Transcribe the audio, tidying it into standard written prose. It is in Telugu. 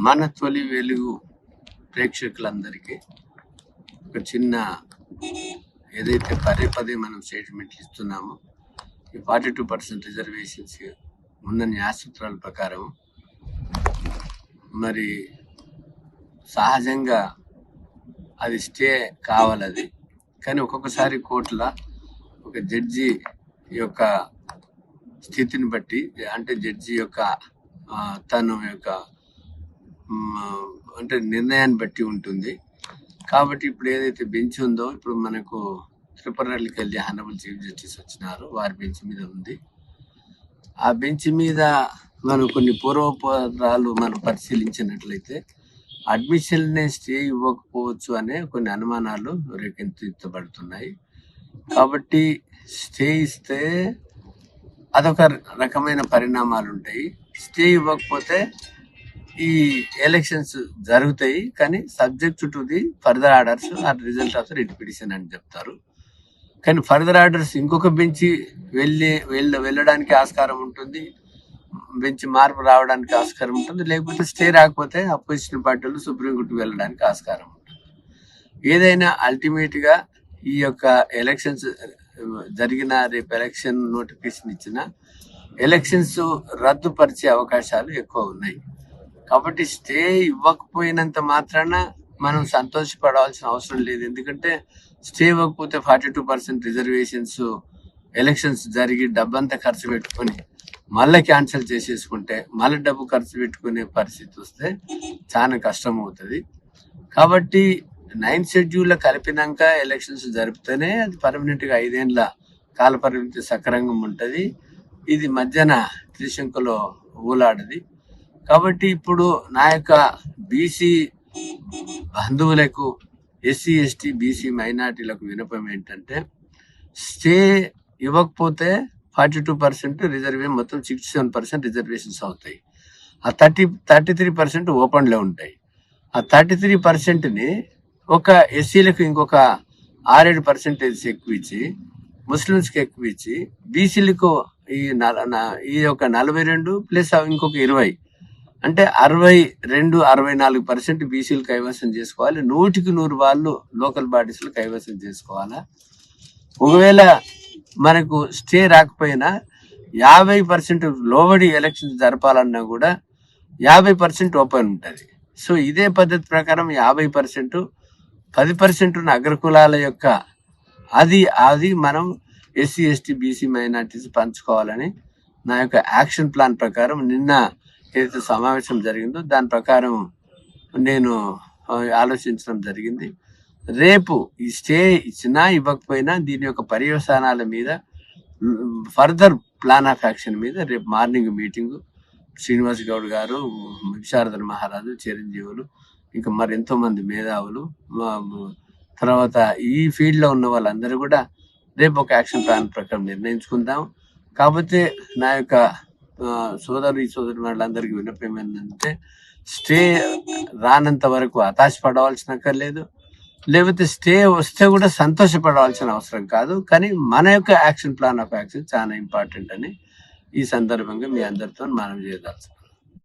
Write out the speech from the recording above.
మన తొలి వెలుగు ప్రేక్షకులందరికీ ఒక చిన్న ఏదైతే పదే పదే మనం స్టేట్మెంట్లు ఇస్తున్నామో ఈ 42% రిజర్వేషన్స్ ఉన్న న్యాయసూత్రాల ప్రకారం మరి సహజంగా అది స్టే కావాలది. కానీ ఒక్కొక్కసారి కోర్టుల ఒక జడ్జి యొక్క స్థితిని బట్టి, అంటే జడ్జి యొక్క తను యొక్క అంటే నిర్ణయాన్ని బట్టి ఉంటుంది. కాబట్టి ఇప్పుడు ఏదైతే బెంచ్ ఉందో, ఇప్పుడు మనకు త్రిపురకి వెళ్ళి హానరబుల్ చీఫ్ జస్టిస్ వచ్చినారు, వారి బెంచ్ మీద ఉంది. ఆ బెంచ్ మీద మనం కొన్ని పూర్వపరాలు మనం పరిశీలించినట్లయితే అడ్మిషన్నే స్టే ఇవ్వకపోవచ్చు అనే కొన్ని అనుమానాలు రేకెత్తించబడుతున్నాయి. కాబట్టి స్టే ఇస్తే అదొక రకమైన పరిణామాలు ఉంటాయి. స్టే ఇవ్వకపోతే ఈ ఎలక్షన్స్ జరుగుతాయి, కానీ subject to the further orders or result of the writ petition అని చెప్తారు. కానీ ఫర్దర్ ఆర్డర్స్ ఇంకొక బెంచ్ వెళ్ళడానికి ఆస్కారం ఉంటుంది, బెంచ్ మార్పు రావడానికి ఆస్కారం ఉంటుంది. లేకపోతే స్టే రాకపోతే అపోజిషన్ పార్టీలు సుప్రీంకోర్టుకు వెళ్ళడానికి ఆస్కారం ఉంటుంది. ఏదైనా అల్టిమేట్గా ఈ యొక్క ఎలక్షన్స్ జరిగిన, రేపు ఎలక్షన్ నోటిఫికేషన్ ఇచ్చిన ఎలక్షన్స్ రద్దుపరిచే అవకాశాలు ఎక్కువ ఉన్నాయి. కాబట్టి స్టే ఇవ్వకపోయినంత మాత్రాన మనం సంతోషపడాల్సిన అవసరం లేదు. ఎందుకంటే స్టే ఇవ్వకపోతే 42% రిజర్వేషన్స్ ఎలక్షన్స్ జరిగి డబ్బంతా ఖర్చు పెట్టుకొని మళ్ళీ క్యాన్సిల్ చేసేసుకుంటే మళ్ళీ డబ్బు ఖర్చు పెట్టుకునే పరిస్థితి వస్తే చాలా కష్టం అవుతుంది. కాబట్టి 9th షెడ్యూల్లో కలిపినాక ఎలక్షన్స్ జరిపితేనే అది పర్మనెంట్గా 5 ఏళ్ళ కాల పరిమితి సక్రంగం ఉంటుంది. ఇది మధ్యన త్రిశంకులో ఊలాడది. కాబట్టి ఇప్పుడు నా యొక్క బీసీ బంధువులకు, ఎస్సీ ఎస్టీ బీసీ మైనార్టీలకు వినపం ఏంటంటే, స్టే ఇవ్వకపోతే 42% రిజర్వేషన్, మొత్తం 67% రిజర్వేషన్స్ అవుతాయి. ఆ 33% ఓపెన్లో ఉంటాయి. ఆ 33%ని ఒక ఎస్సీలకు ఇంకొక 6-7% ఎక్కువ ఇచ్చి, ముస్లిమ్స్కి ఎక్కువ ఇచ్చి, బీసీలకు ఈ యొక్క 42 ప్లస్ ఇంకొక 20 అంటే 62-64% బీసీలు కైవసం చేసుకోవాలి. 100% వాళ్ళు లోకల్ బాడీస్లు కైవసం చేసుకోవాలా. ఒకవేళ మనకు స్టే రాకపోయినా 50% లోబడి ఎలక్షన్స్ జరపాలన్నా కూడా 50% ఓపెన్ ఉంటుంది. సో ఇదే పద్ధతి ప్రకారం 50%, 10% ఉన్న అగ్రకులాల యొక్క అది మనం ఎస్సీ ఎస్టీ బీసీ మైనార్టీస్ పంచుకోవాలని నా యొక్క యాక్షన్ ప్లాన్ ప్రకారం నిన్న ఏదైతే సమావేశం జరిగిందో దాని ప్రకారం నేను ఆలోచించడం జరిగింది. రేపు ఈ స్టే ఇచ్చినా ఇవ్వకపోయినా దీని యొక్క పర్యవసానాల మీద, ఫర్దర్ ప్లాన్ ఆఫ్ యాక్షన్ మీద రేపు మార్నింగ్ మీటింగు శ్రీనివాస్ గౌడ్ గారు, విశారదన్ మహారాజు, చిరంజీవులు, ఇంకా మరి ఎంతో మంది మేధావులు, తర్వాత ఈ ఫీల్డ్లో ఉన్న వాళ్ళందరూ కూడా రేపు ఒక యాక్షన్ ప్లాన్ ప్రకారం నిర్ణయించుకుందాం. కాకపోతే నా యొక్క సోదరి వాళ్ళందరికీ విన్నపం ఏంటంటే, స్టే రానంత వరకు హతాశపడవలసిన అక్కర్లేదు, లేకపోతే స్టే వస్తే కూడా సంతోషపడవలసిన అవసరం కాదు. కానీ మన యొక్క యాక్షన్ ప్లాన్ ఆఫ్ యాక్షన్ చాలా ఇంపార్టెంట్ అని ఈ సందర్భంగా మీ అందరితో మనం చేయదలుచుకున్నాం.